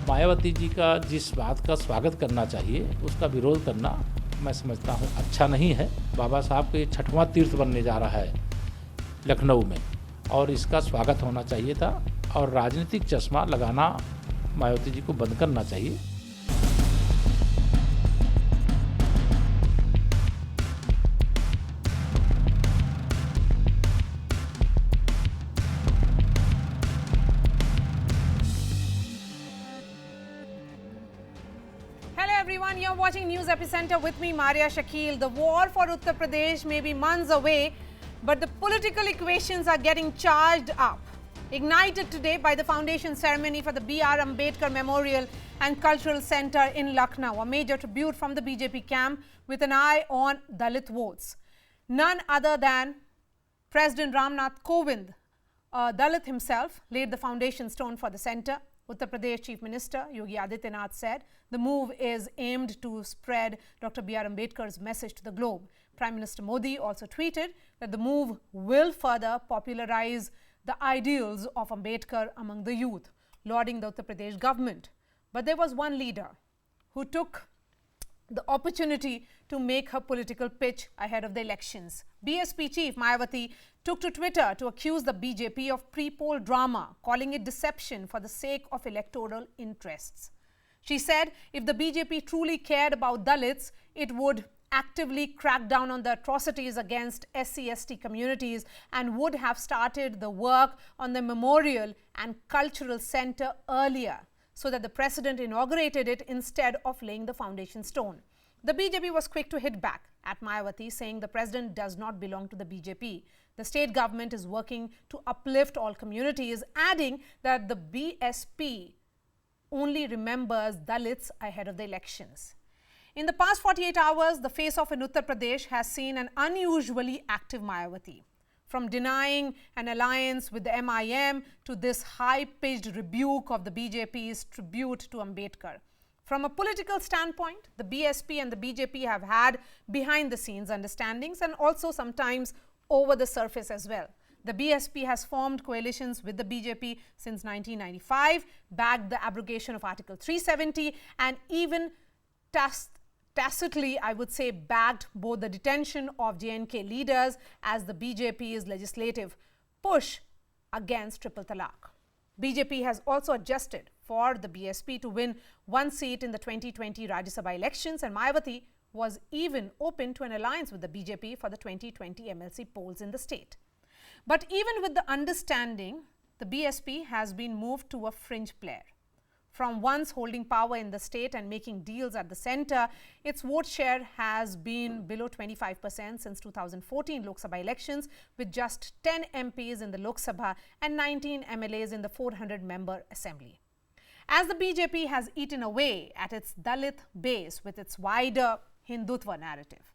मायावती जी का जिस बात का स्वागत करना चाहिए उसका विरोध करना मैं समझता हूँ अच्छा नहीं है। बाबा साहब के 6वां तीर्थ बनने जा रहा है लखनऊ में और इसका स्वागत होना चाहिए था और राजनीतिक चश्मा लगाना मायावती जी को बंद करना चाहिए। You're watching News Epicenter with me, Maria Shakil. The war for Uttar Pradesh may be months away, but the political equations are getting charged up. Ignited today by the foundation ceremony for the B.R. Ambedkar Memorial and Cultural Center in Lucknow, a major tribute from the BJP camp with an eye on Dalit votes. None other than President Ramnath Kovind, Dalit himself, laid the foundation stone for the center. Uttar Pradesh Chief Minister Yogi Adityanath said the move is aimed to spread Dr. B.R. Ambedkar's message to the globe. Prime Minister Modi also tweeted that the move will further popularize the ideals of Ambedkar among the youth, lauding the Uttar Pradesh government. But there was one leader who took the opportunity to make her political pitch ahead of the elections. BSP chief Mayawati took to Twitter to accuse the BJP of pre-poll drama, calling it deception for the sake of electoral interests. She said if the BJP truly cared about Dalits, it would actively crack down on the atrocities against SC/ST communities and would have started the work on the memorial and cultural center earlier, so that the president inaugurated it instead of laying the foundation stone. The BJP was quick to hit back at Mayawati, saying the president does not belong to the BJP. The state government is working to uplift all communities, adding that the BSP only remembers Dalits ahead of the elections. In the past 48 hours, the face-off in Uttar Pradesh has seen an unusually active Mayawati. From denying an alliance with the MIM to this high-pitched rebuke of the BJP's tribute to Ambedkar. From a political standpoint, the BSP and the BJP have had behind-the-scenes understandings and also sometimes over the surface as well. The BSP has formed coalitions with the BJP since 1995, backed the abrogation of Article 370 and even tacitly, I would say, backed both the detention of JNK leaders as the BJP's legislative push against triple talaq. BJP has also adjusted for the BSP to win one seat in the 2020 Rajya Sabha elections, and Mayawati was even open to an alliance with the BJP for the 2020 MLC polls in the state. But even with the understanding, the BSP has been moved to a fringe player. From once holding power in the state and making deals at the center, its vote share has been below 25% since 2014 Lok Sabha elections, with just 10 MPs in the Lok Sabha and 19 MLAs in the 400-member assembly. As the BJP has eaten away at its Dalit base with its wider Hindutva narrative.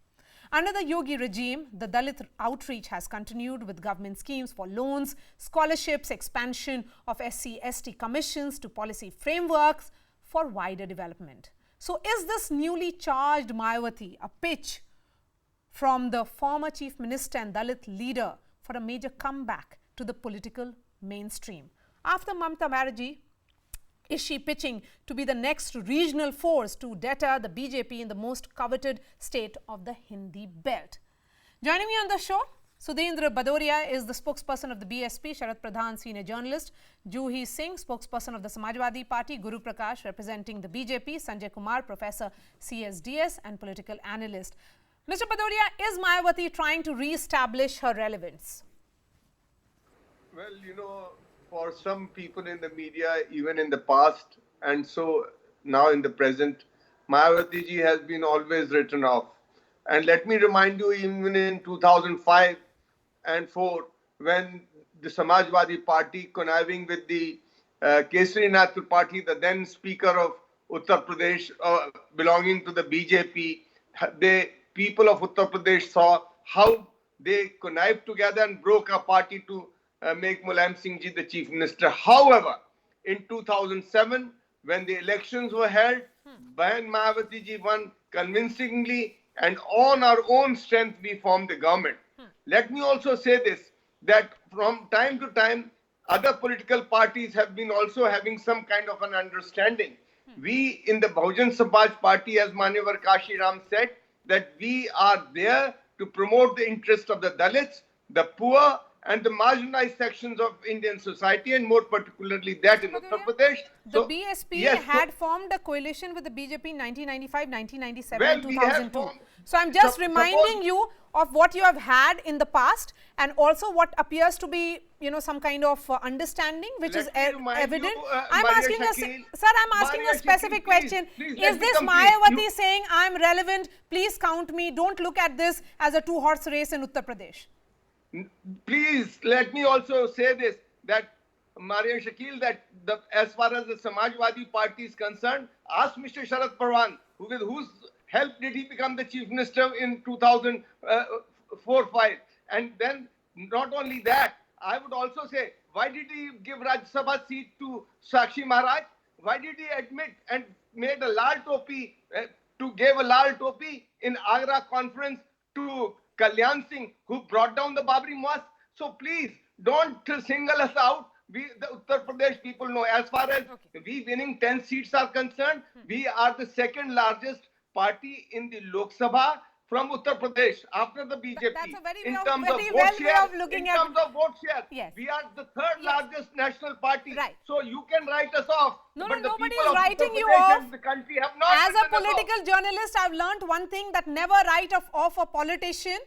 Under the Yogi regime, the Dalit outreach has continued with government schemes for loans, scholarships, expansion of SC/ST commissions to policy frameworks for wider development. So is this newly charged Mayawati a pitch from the former chief minister and Dalit leader for a major comeback to the political mainstream? After Mamata Banerjee, is she pitching to be the next regional force to deter the BJP in the most coveted state of the Hindi belt? Joining me on the show, Sudhindra Badoria is the spokesperson of the BSP, Sharad Pradhan, senior journalist, Juhi Singh, spokesperson of the Samajwadi Party, Guru Prakash, representing the BJP, Sanjay Kumar, professor CSDS and political analyst. Mr. Badoria, is Mayawati trying to re-establish her relevance? Well, for some people in the media, even in the past, and so now in the present, Mayawati ji has been always written off. And let me remind you, even in 2005 and 4, when the Samajwadi Party conniving with the Kesari National Party, the then Speaker of Uttar Pradesh, belonging to the BJP, the people of Uttar Pradesh saw how they connived together and broke a party to make Mulayam Singh Ji the chief minister. However, in 2007, when the elections were held, when Mayawati ji won convincingly and on our own strength, we formed the government. Let me also say this, that from time to time, other political parties have been also having some kind of an understanding. We in the Bahujan Samaj Party, as Manevar Kashi Ram said, that we are there to promote the interest of the Dalits, the poor, and the marginalized sections of Indian society, and more particularly that in Uttar Pradesh. The BSP had formed a coalition with the BJP in 1995, 1997, Well, and we have 2002. formed- So I'm just Suppose- reminding you of what you have had in the past, and also what appears to be, some kind of understanding, which Let is me remind evident. you, I'm Maria asking Shakil, sir, I'm asking Maria a specific Shakil, please, question. please let Is me this complete. Mayawati saying I'm relevant? Please count me. Don't look at this as a two-horse race in Uttar Pradesh. Please let me also say this, that Maria Shakil, that as far as the Samajwadi Party is concerned, ask Mr. Sharad Pawar, with whose help did he become the chief minister in 2004-5? And then not only that, I would also say, why did he give Rajya Sabha seat to Sakshi Maharaj? Why did he admit and made a lal topi gave a lal topi in Agra conference to Kalyan Singh, who brought down the Babri Mosque? So please don't single us out. We, the Uttar Pradesh people, know as far as we winning 10 seats are concerned, we are the second largest party in the Lok Sabha from Uttar Pradesh after the BJP. That's a very in well- terms very of well vote way share, of looking in at- terms of vote share, Yes. we are the third Yes. largest national party. Right. So you can write us off. No, but no, the nobody people is of Uttar writing you Pradesh off. and the country have not As a written us off. political journalist, I've learned one thing, that never write off a politician.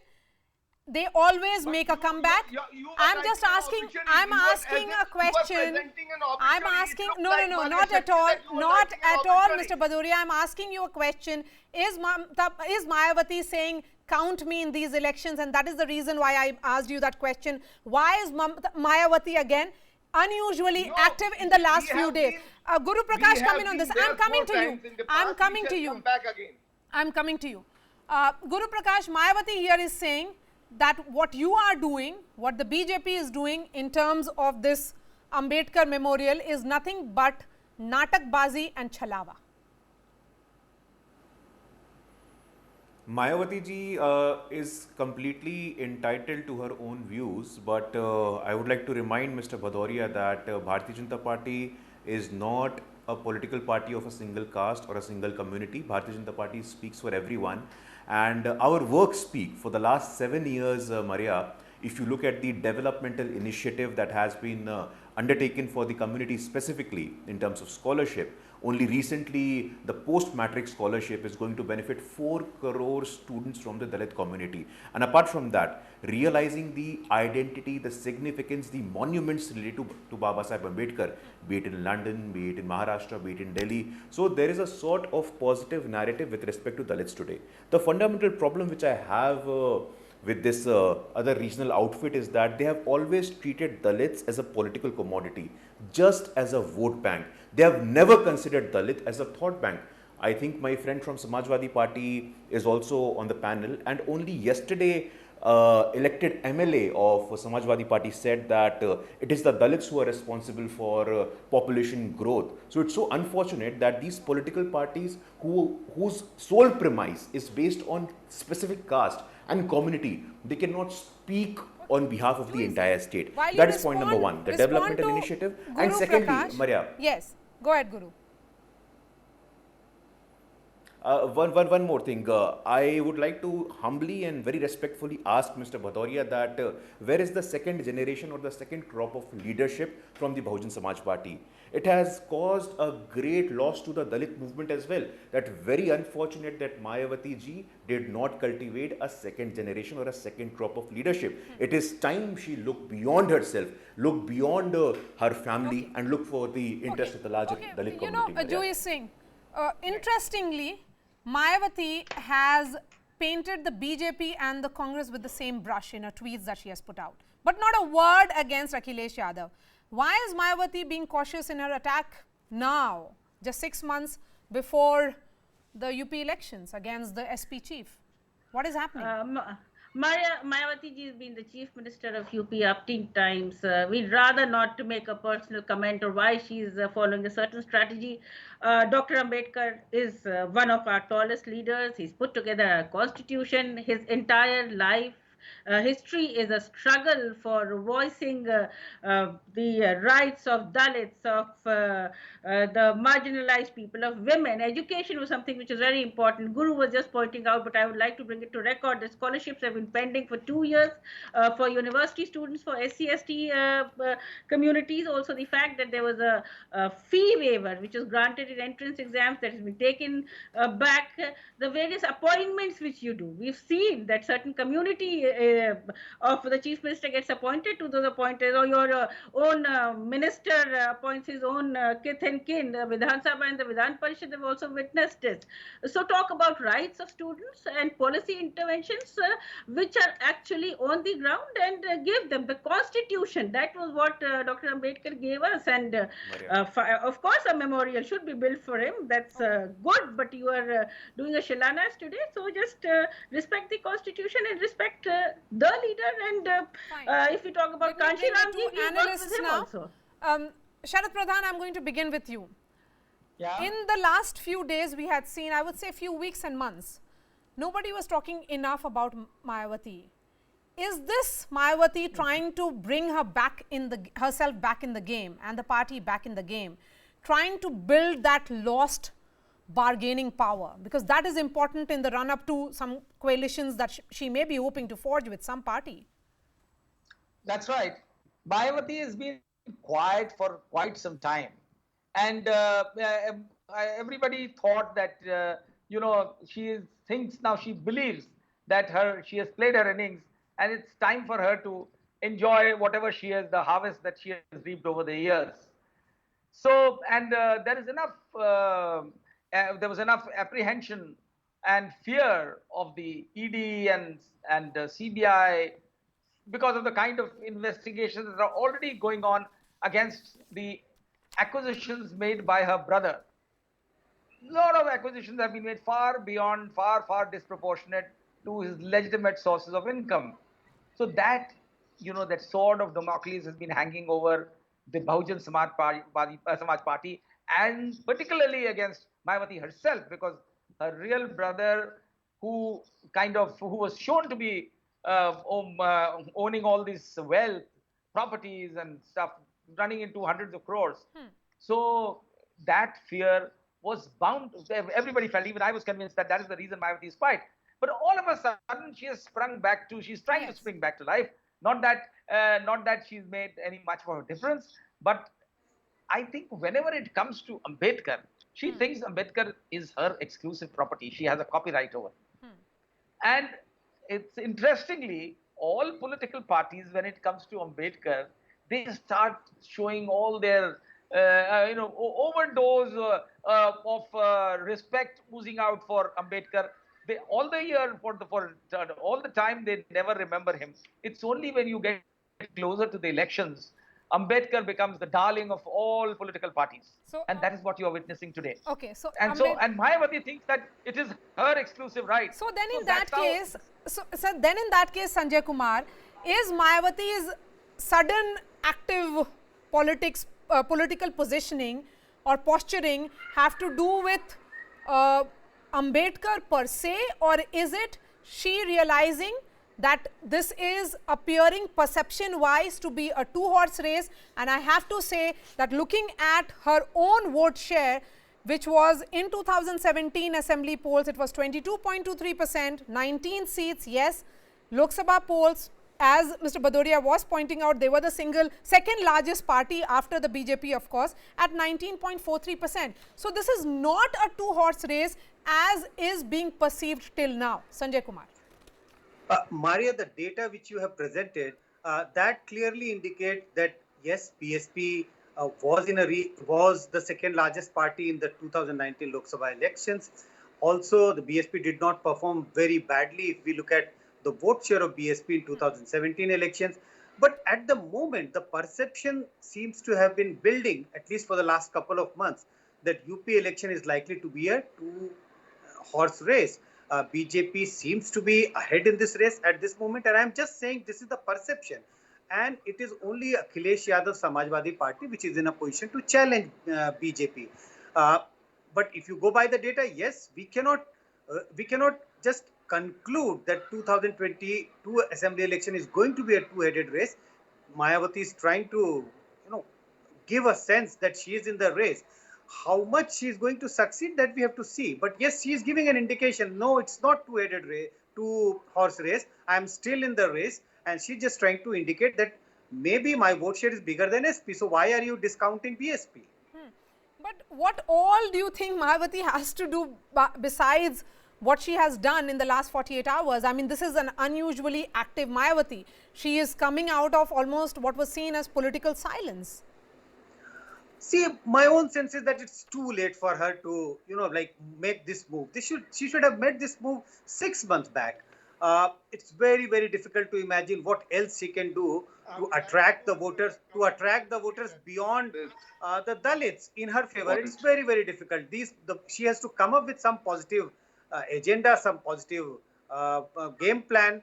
They always make a comeback. you are I'm writing just an asking, obituary. I'm You are asking as a if you are question. presenting an obituary. I'm It asking, looks no, like no, Maria not at Shakil all, that you are not writing an at all, obituary. Mr. Bhadoria. I'm asking you a question. Is Mayawati saying, count me in these elections? And that is the reason why I asked you that question. Why is Mayawati again unusually No, active in the last we few have days? been- Guru we Prakash, have come in on been this. there I'm coming 4 to you. times in the I'm past. coming We to shall you. come back again. I'm coming to you. Guru Prakash, Mayawati here is saying that what you are doing, what the BJP is doing in terms of this Ambedkar memorial is nothing but natakbazi and chalawa. Mayawati ji is completely entitled to her own views, but I would like to remind Mr. Bhadoria that Bharatiya Janata Party is not a political party of a single caste or a single community. Bharatiya Janata Party speaks for everyone, and our work speak. For the last 7 years, Maria, if you look at the developmental initiative that has been undertaken for the community specifically in terms of scholarship, only recently the post-matric scholarship is going to benefit 4 crore students from the Dalit community. And apart from that, realizing the identity, the significance, the monuments related to Baba Sahib Ambedkar, be it in London, be it in Maharashtra, be it in Delhi. So there is a sort of positive narrative with respect to Dalits today. The fundamental problem which I have with this other regional outfit is that they have always treated Dalits as a political commodity, just as a vote bank. They have never considered Dalit as a thought bank. I think my friend from Samajwadi Party is also on the panel, and only yesterday elected MLA of Samajwadi Party said that it is the Dalits who are responsible for population growth. So it's so unfortunate that these political parties whose sole premise is based on specific caste and community, they cannot speak on behalf of the entire state. While you That is point number respond- 1, the respond developmental to initiative. Guru And secondly, Prakash. Maria, Yes, go ahead, Guru. one more thing. I would like to humbly and very respectfully ask Mr. Bhadoria that where is the second generation or the second crop of leadership from the Bahujan Samaj Party? It has caused a great loss to the Dalit movement as well. That very unfortunate that Mayawati ji did not cultivate a second generation or a second crop of leadership. It is time she looked beyond herself, look beyond her family, and look for the interest of the larger Dalit community. Joy Singh, interestingly, Mayawati has painted the BJP and the Congress with the same brush in her tweets that she has put out, but not a word against Akhilesh Yadav. Why is Mayawati being cautious in her attack now, just 6 months before the UP elections against the SP chief? What is happening? Mayawati ji has been the chief minister of UP up to times. We'd rather not to make a personal comment or why she's following a certain strategy. Dr. Ambedkar is one of our tallest leaders. He's put together a constitution. His entire life history is a struggle for voicing the rights of Dalits, of the marginalized people, of women. Education was something which is very important. Guru was just pointing out, but I would like to bring it to record. The scholarships have been pending for 2 years for university students, for SC/ST communities. Also, the fact that there was a fee waiver which was granted in entrance exams that has been taken back. The various appointments which you do, we've seen that certain community of the chief minister gets appointed to those appointed, or your own minister appoints his own kith and kin. The Vidhan Sabha and the Vidhan Parishad have also witnessed this. So talk about rights of students and policy interventions which are actually on the ground, and give them the constitution. That was what Dr. Ambedkar gave us, and of course a memorial should be built for him. That's good, but you are doing a Shilanas today, so just respect the constitution and respect the leader. And if we talk about Kanshi Ramji, we work with him also. Sharad Pradhan, I'm going to begin with you. Yeah. In the last few days, we had seen, I would say few weeks and months, nobody was talking enough about Mayawati. Is this Mayawati trying to bring her herself back in the game and the party back in the game, trying to build that lost bargaining power? Because that is important in the run-up to some coalitions that she may be hoping to forge with some party. That's right. Mayawati has been quiet for quite some time. And everybody thought that, she thinks now, she believes that she has played her innings, and it's time for her to enjoy whatever she has, the harvest that she has reaped over the years. So, and there was enough apprehension and fear of the ED and CBI because of the kind of investigations that are already going on against the acquisitions made by her brother. A lot of acquisitions have been made far far disproportionate to his legitimate sources of income. So that, that sword of Damocles has been hanging over the Bahujan Samaj Party, and particularly against Mayawati herself, because her real brother, who was shown to be owning all this wealth, properties and stuff, running into hundreds of crores. So that fear was bound. Everybody felt, even I was convinced that is the reason Mayawati is quiet. But all of a sudden, she's trying to spring back to life. Not that she's made any much of a difference, but I think whenever it comes to Ambedkar, she thinks Ambedkar is her exclusive property. She has a copyright over. And it's interestingly, all political parties, when it comes to Ambedkar, they start showing all their overdose of respect oozing out for Ambedkar. All the time they never remember him. It's only when you get closer to the elections, Ambedkar becomes the darling of all political parties. So, and that is what you are witnessing today. Okay, so and Mayawati thinks that it is her exclusive right. So then in that case, Sanjay Kumar, is Mayawati's sudden active political positioning or posturing have to do with Ambedkar per se, or is it she realizing that this is appearing perception-wise to be a two-horse race? And I have to say that looking at her own vote share, which was in 2017 assembly polls, it was 22.23%, 19 seats, yes. Lok Sabha polls, as Mr. Bhadoria was pointing out, they were the second largest party after the BJP, of course, at 19.43%. So this is not a two-horse race as is being perceived till now. Sanjay Kumar. Maria, the data which you have presented, that clearly indicates that yes, BSP was the second largest party in the 2019 Lok Sabha elections. Also, the BSP did not perform very badly if we look at the vote share of BSP in 2017 elections. But at the moment, the perception seems to have been building, at least for the last couple of months, that UP election is likely to be a two-horse race. BJP seems to be ahead in this race at this moment, and I'm just saying this is the perception. And it is only Akhilesh Yadav Samajwadi Party which is in a position to challenge BJP. But if you go by the data, yes, we cannot just conclude that 2022 assembly election is going to be a two-headed race. Mayawati is trying to, give a sense that she is in the race. How much she is going to succeed, that we have to see. But yes, she is giving an indication. No, it's not two-headed race, two-horse race. I am still in the race, and she's just trying to indicate that maybe my vote share is bigger than SP. So why are you discounting BSP? But what all do you think Mayawati has to do besides what she has done in the last 48 hours? I mean, this is an unusually active Mayawati. She is coming out of almost what was seen as political silence. See, my own sense is that it's too late for her to, make this move. She should have made this move 6 months back. It's very, very difficult to imagine what else she can do to attract the voters, beyond the Dalits in her favor. It's very, very difficult. She has to come up with some positive agenda, some positive game plan.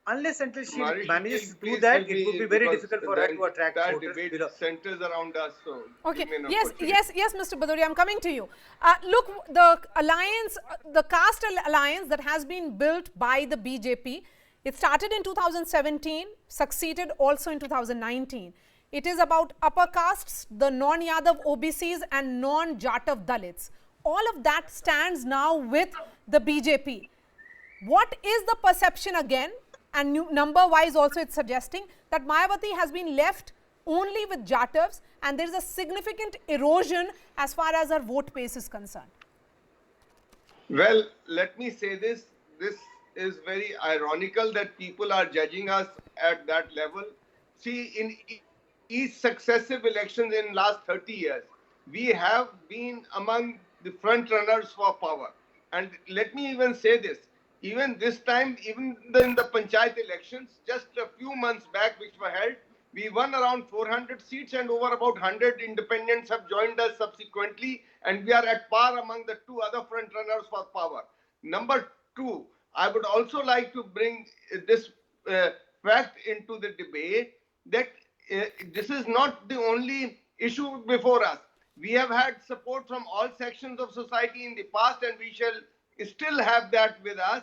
Unless until she manages to do that, it would be very difficult for her to attract voters. That debate centers around us. So okay. Yes, Mr. Bhadoria, I'm coming to you. Look, the alliance, the caste alliance that has been built by the BJP, it started in 2017, succeeded also in 2019. It is about upper castes, the non-Yadav OBCs and non-Jatav Dalits. All of that stands now with the BJP. What is the perception again? And number-wise also it's suggesting that Mayawati has been left only with Jatavs, and there is a significant erosion as far as her vote base is concerned. Well, let me say this. This is very ironical that people are judging us at that level. See, in each successive elections in last 30 years, we have been among the front runners for power. And let me even say this. Even this time, even in the Panchayat elections, just a few months back, which were held, we won around 400 seats and over about 100 independents have joined us subsequently, and we are at par among the two other front runners for power. Number two, I would also like to bring this fact into the debate that this is not the only issue before us. We have had support from all sections of society in the past, and we shall still have that with us,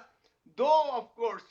though of course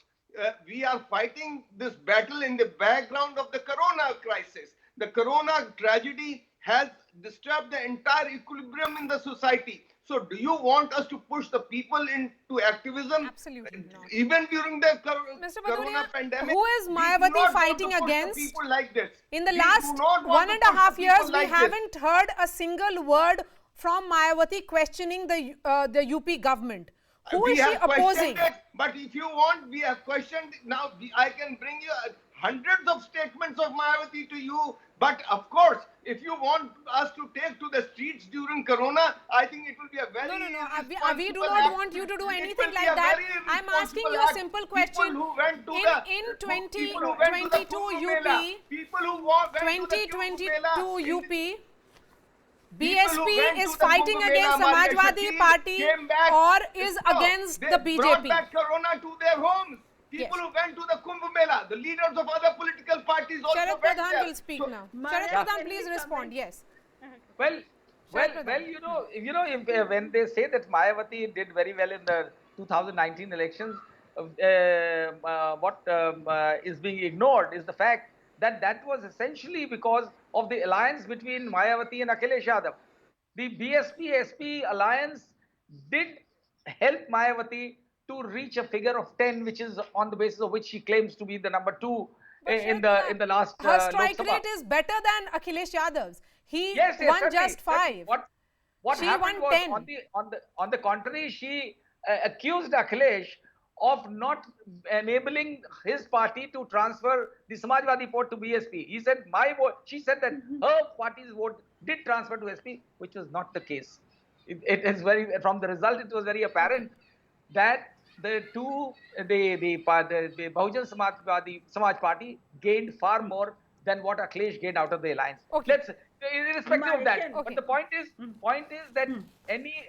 we are fighting this battle in the background of the corona crisis. The corona tragedy has disturbed the entire equilibrium in the society. So do you want us to push the people into activism? Absolutely not. Even during the corona pandemic? Who is Mayawati fighting against? People like this. In the last 1.5 years, we haven't heard a single word from Mayawati questioning the UP government. Who is she opposing? But if you want, we have questioned. Now, I can bring you hundreds of statements of Mayawati to you. But of course, if you want us to take to the streets during Corona, I think it will be a very we do not want you to do anything like that. I'm asking you a simple question. In 2022 UP, BSP is fighting against Samajwadi Party or is against the BJP. They brought back Corona to their homes. People who went to the Kumbh Mela, the leaders of other political parties also Sharad went Pradhan there. will speak now. Sharad Pradhan, please respond. Yes. When they say that Mayawati did very well in the 2019 elections, what is being ignored is the fact that that was essentially because of the alliance between Mayawati and Akhilesh Yadav. The BSP-SP alliance did help Mayawati to reach a figure of 10, which is on the basis of which she claims to be the number 2 in the last her strike rate is better than Akhilesh Yadav's. He won just 5. What she happened won was 10. on the contrary, she accused Akhilesh of not enabling his party to transfer the Samajwadi vote to BSP. He said my vote. She said that her party's vote did transfer to SP, which was not the case. It is from the result, it was very apparent that the Bahujan Samaj Party gained far more than what Akhilesh gained out of the alliance. Okay. Irrespective of that, but the point is that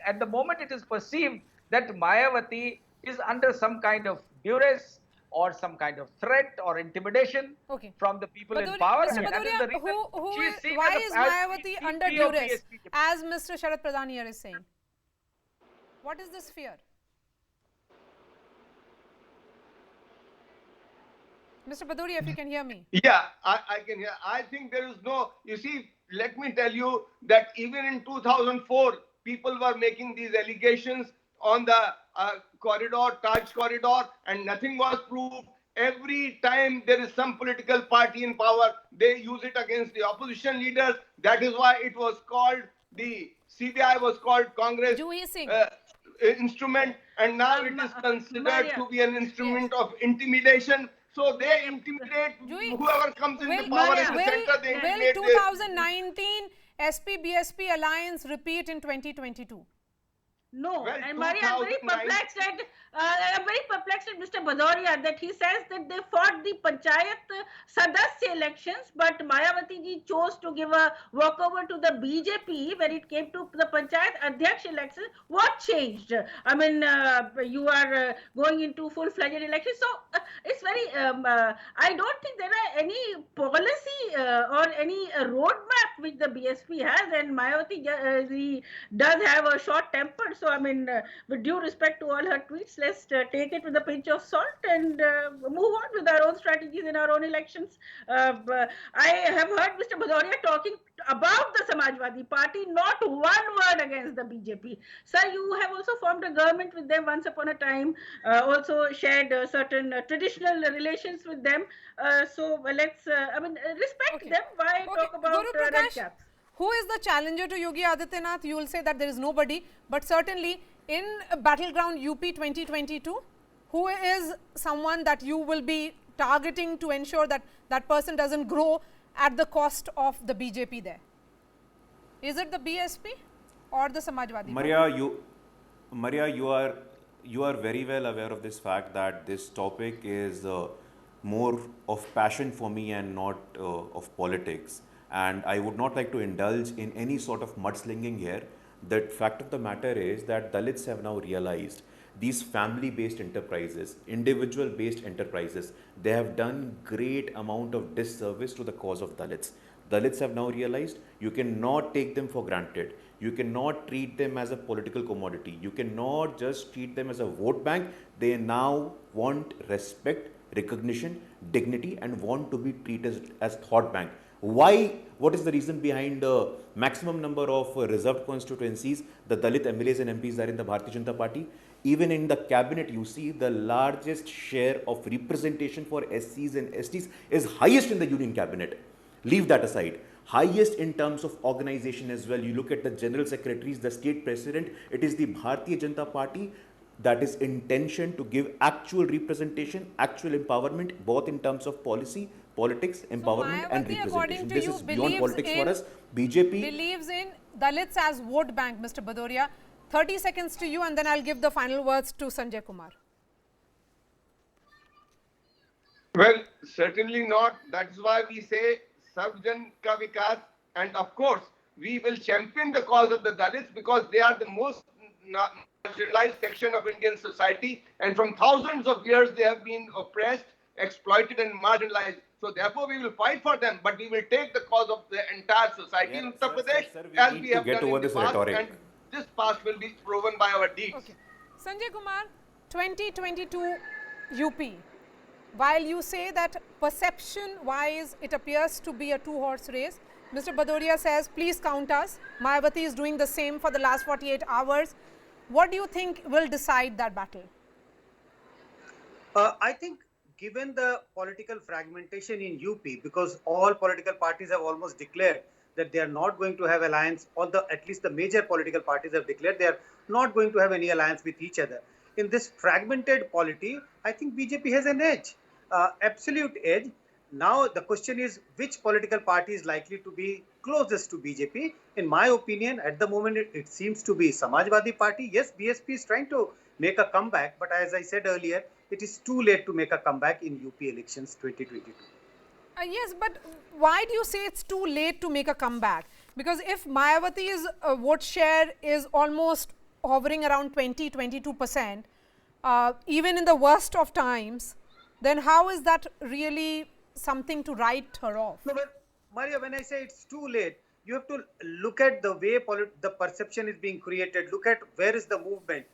at the moment it is perceived that Mayawati is under some kind of duress or some kind of threat or intimidation from the people in power. Mr. Bhadoria, why is Mayawati under duress, as Mr. Sharad Pradhan here is saying? What is this fear? Mr. Bhadoria, if you can hear me. Yeah, I can hear. I think there is no, you see, let me tell you that even in 2004, people were making these allegations on the corridor, Taj corridor, and nothing was proved. Every time there is some political party in power, they use it against the opposition leaders. That is why it was called, the CBI was called Congress Juhi Singh. instrument, and now it is considered Maria. to be an instrument of intimidation. So they intimidate Juhi, whoever comes in the will, power in the will- center. They will intimidate. 2019 SP-BSP alliance repeat in 2022? No, Well, and Maria, I'm very 2009 perplexed at Mr. Bhadoria that he says that they fought the Panchayat Sadasya elections, but Mayawati ji chose to give a walkover to the BJP when it came to the Panchayat Adhyaksh elections. What changed? I mean, you are going into full-fledged elections, so it's very. I don't think there are any policy or any roadmap which the BSP has, and Mayawati ji does have a short temper. So, I mean, with due respect to all her tweets, let's take it with a pinch of salt and move on with our own strategies in our own elections. I have heard Mr. Bhadoria talking about the Samajwadi Party, not one word against the BJP. Sir, you have also formed a government with them once upon a time, also shared certain traditional relations with them. So, let's, respect Okay. them. Why Okay, talk about Guru red Prakash, caps? who is the challenger to Yogi Adityanath? You will say that there is nobody, but certainly in Battleground UP 2022, who is someone that you will be targeting to ensure that that person doesn't grow at the cost of the BJP there? Is it the BSP or the Samajwadi? Maria, you are very well aware of this fact that this topic is more of passion for me and not of politics. And I would not like to indulge in any sort of mudslinging here. The fact of the matter is that Dalits have now realized these family-based enterprises, individual-based enterprises, they have done great amount of disservice to the cause of Dalits. Dalits have now realized you cannot take them for granted. You cannot treat them as a political commodity. You cannot just treat them as a vote bank. They now want respect, recognition, dignity, and want to be treated as thought bank. Why? What is the reason behind the maximum number of reserved constituencies the Dalit MLAs and MPs are in the Bharatiya Janata Party? Even in the cabinet, you see the largest share of representation for SCs and STs is highest in the union cabinet. Leave that aside. Highest in terms of organization as well. You look at the general secretaries, the state president, it is the Bharatiya Janata Party that is intention to give actual representation, actual empowerment, both in terms of policy, politics, empowerment, and Mayawati, according representation. to This you, is beyond politics for us. believes in Dalits as vote bank, Mr. Bhadoria. 30 seconds to you, and then I'll give the final words to Sanjay Kumar. Well, certainly not. That's why we say Sabjan Ka Vikas, and of course, we will champion the cause of the Dalits because they are the most marginalized section of Indian society, and from thousands of years they have been oppressed, exploited, and marginalized. So therefore, we will fight for them, but we will take the cause of the entire society in Uttar Pradesh, as we have done in the past, and this past will be proven by our deeds. Okay. Sanjay Kumar, 2022 UP. While you say that perception-wise it appears to be a two-horse race, Mr. Bhadoria says, please count us. Mayawati is doing the same for the last 48 hours. What do you think will decide that battle? I think given the political fragmentation in UP, because all political parties have almost declared that they are not going to have alliance, although at least the major political parties have declared they are not going to have any alliance with each other. In this fragmented polity, I think BJP has an edge, absolute edge. Now the question is which political party is likely to be closest to BJP. In my opinion, at the moment, it seems to be Samajwadi Party. Yes, BSP is trying to make a comeback, but as I said earlier, it is too late to make a comeback in UP elections 2022. Yes, but why do you say it's too late to make a comeback? Because if Mayawati's vote share is almost hovering around 20-22%, even in the worst of times, then how is that really something to write her off? No, but Maria, when I say it's too late, you have to look at the way the perception is being created. Look at where is the movement.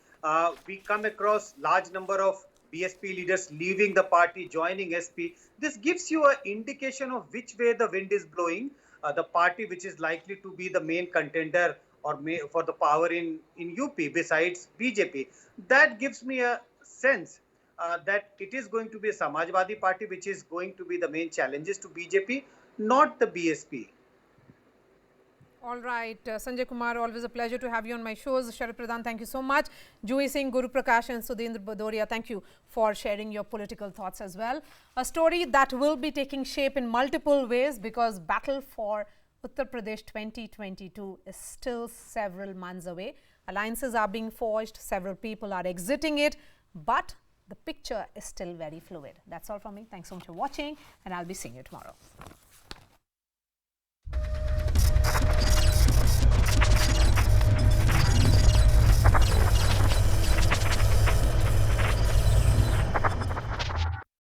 We come across large number of BSP leaders leaving the party, joining SP. This gives you an indication of which way the wind is blowing. The party which is likely to be the main contender or for the power in UP besides BJP. That gives me a sense that it is going to be a Samajwadi party which is going to be the main challenges to BJP, not the BSP. All right, Sanjay Kumar, always a pleasure to have you on my shows. Sharad Pradhan, thank you so much. Juhi Singh, Guru Prakash and Sudhindra Bhadoria, thank you for sharing your political thoughts as well. A story that will be taking shape in multiple ways because battle for Uttar Pradesh 2022 is still several months away. Alliances are being forged, several people are exiting it, but the picture is still very fluid. That's all from me. Thanks so much for watching and I'll be seeing you tomorrow.